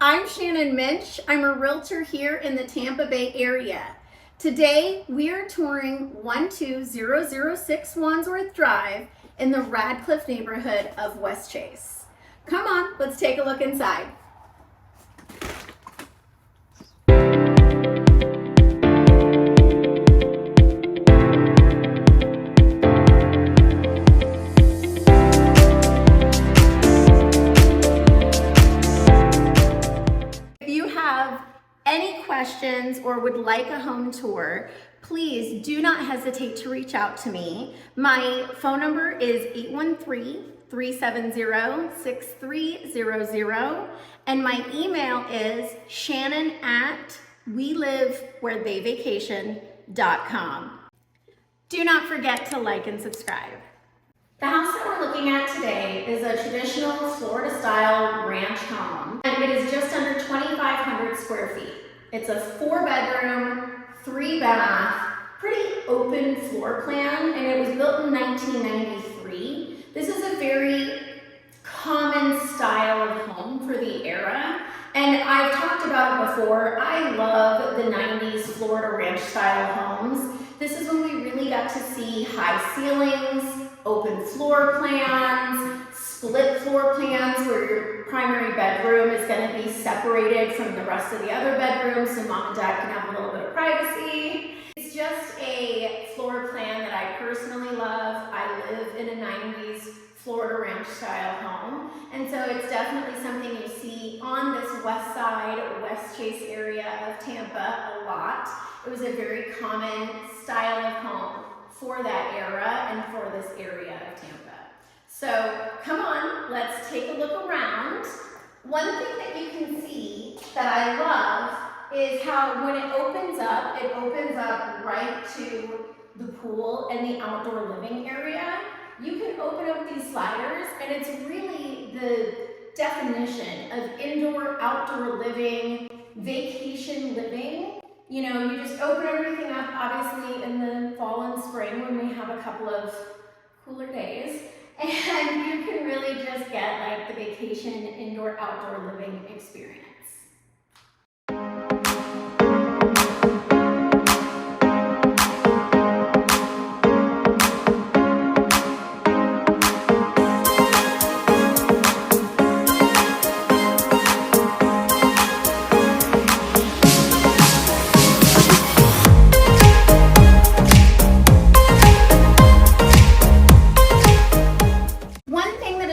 I'm Shannon Minsch. I'm a realtor here in the Tampa Bay area. Today, we are touring 12006 Wandsworth Drive in the Radcliffe neighborhood of Westchase. Come on, let's take a look inside. Any questions or would like a home tour, please do not hesitate to reach out to me. My phone number is 813-370-6300 and my email is shannon@welivewheretheyvacation.com. Do not forget to like and subscribe. The house that we're looking at today is a traditional Florida-style ranch home, and it is just under 2,500 square feet. It's a 4-bedroom, 3-bath, pretty open floor plan, and it was built in 1993. This is a very common style of home for the era, and I've talked about it before. I love the 90s Florida ranch style homes. This is when we really got to see high ceilings, open floor plans, split floor plans where your primary bedroom is going to be separated from the rest of the other bedrooms so mom and dad can have a little bit of privacy. It's just a floor plan that I personally love. I live in a 90s Florida ranch style home, and so it's definitely something you see on this west side, Westchase area of Tampa a lot. It was a very common style of home for that era and for this area of Tampa. So come on, let's take a look around. One thing that you can see that I love is how when it opens up right to the pool and the outdoor living area. You can open up these sliders and it's really the definition of indoor, outdoor living, vacation living. You know, you just open everything up, obviously in the fall and spring when we have a couple of cooler days, and you can really just get like the vacation indoor, outdoor living experience.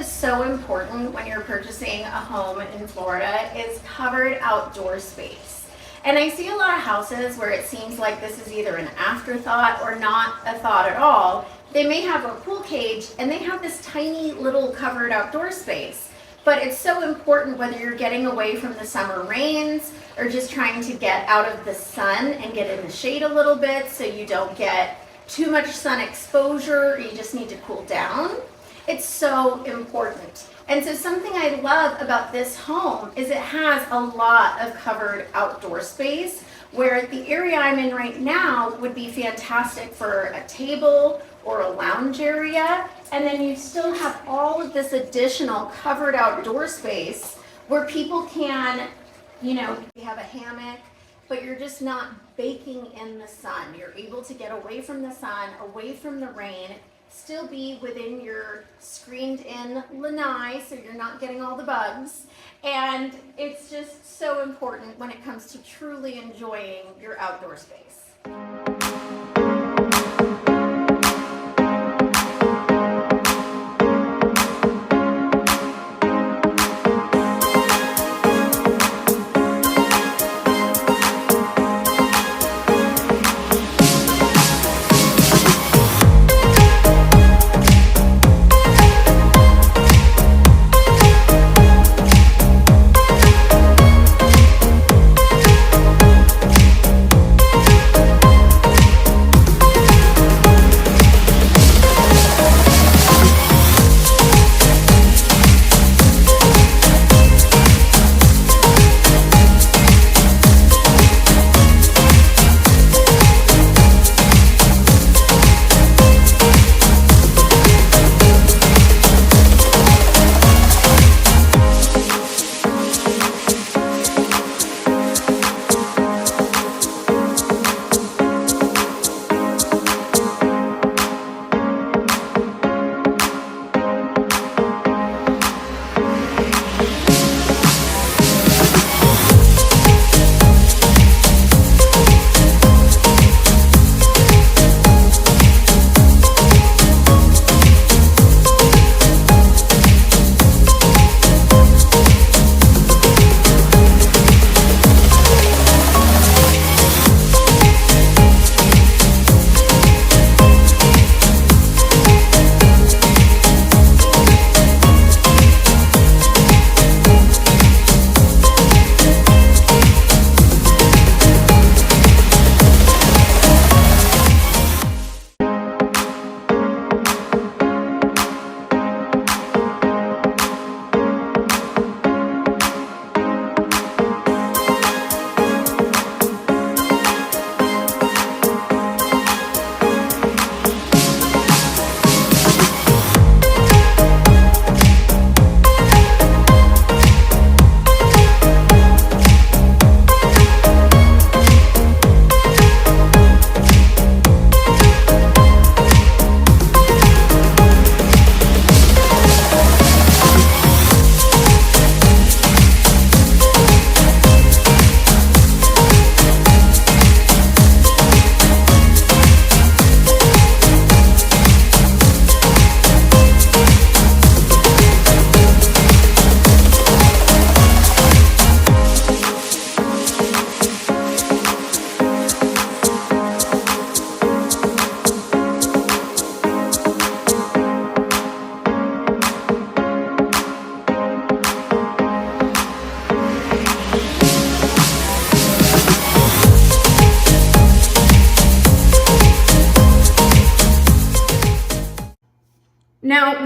So important when you're purchasing a home in Florida is covered outdoor space. And I see a lot of houses where it seems like this is either an afterthought or not a thought at all. They may have a pool cage and they have this tiny little covered outdoor space. But it's so important whether you're getting away from the summer rains or just trying to get out of the sun and get in the shade a little bit so you don't get too much sun exposure or you just need to cool down. It's so important. And so something I love about this home is it has a lot of covered outdoor space where the area I'm in right now would be fantastic for a table or a lounge area. And then you still have all of this additional covered outdoor space where people can, you know, you have a hammock, but you're just not baking in the sun. You're able to get away from the sun, away from the rain, still be within your screened in lanai so you're not getting all the bugs, and it's just so important when it comes to truly enjoying your outdoor space.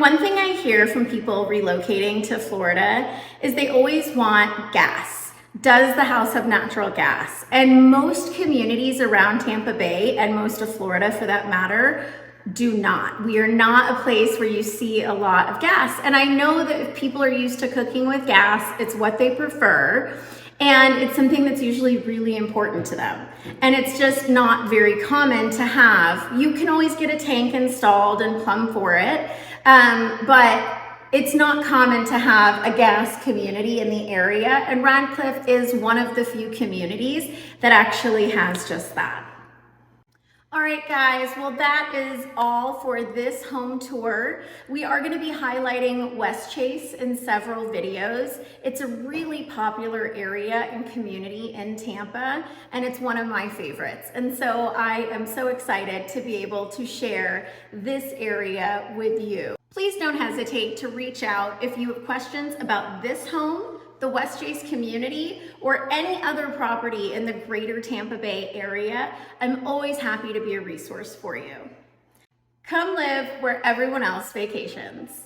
one thing I hear from people relocating to Florida is they always want gas. Does the house have natural gas? And most communities around Tampa Bay, and most of Florida for that matter, do not. We are not a place where you see a lot of gas. And I know that if people are used to cooking with gas, it's what they prefer. And it's something that's usually really important to them. And it's just not very common to have. You can always get a tank installed and plumb for it, but it's not common to have a gas community in the area. And Radcliffe is one of the few communities that actually has just that. All right, guys, well, that is all for this home tour. We are going to be highlighting Westchase in several videos. It's a really popular area and community in Tampa, and it's one of my favorites. And so I am so excited to be able to share this area with you. Please don't hesitate to reach out if you have questions about this home, the Westchase community, or any other property in the greater Tampa Bay area. I'm always happy to be a resource for you. Come live where everyone else vacations.